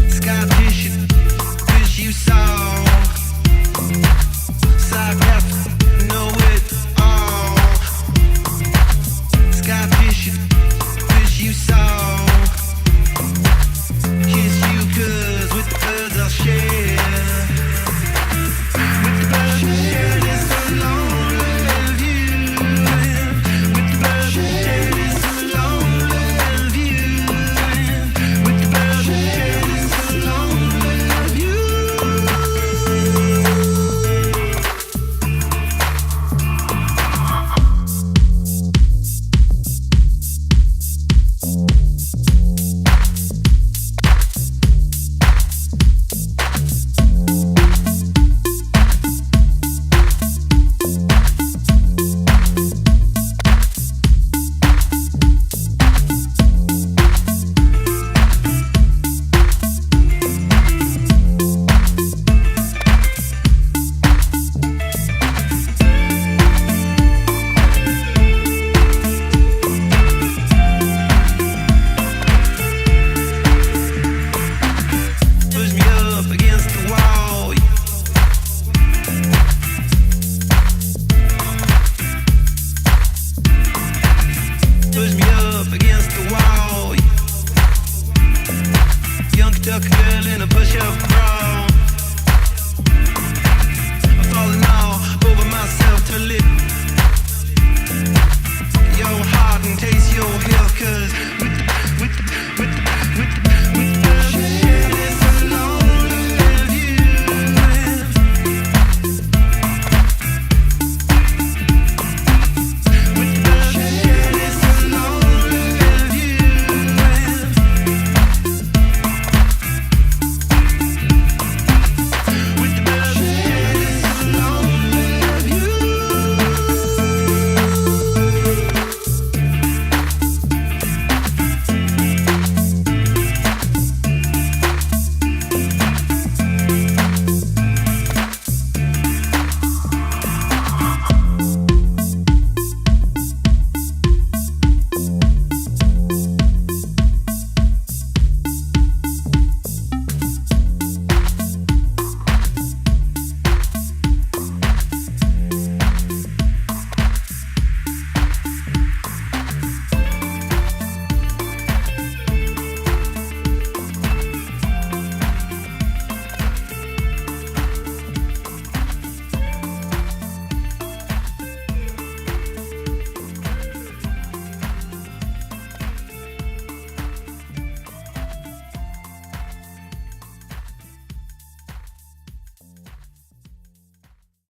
Sky fishing, fish you saw. Psychopath, know it all. Sky fishing, fish you saw. Kiss you 'cause with the birds I'll share. With the birds I'll share this lonely view. With the birds I'll share this lonely view. With the birds I'll share this lonely view. Push me up against the wall. Push me up against the wall. Young Kentucky girl in a push-up bra. I'm falling all over myself to live your heart and taste your health, 'cause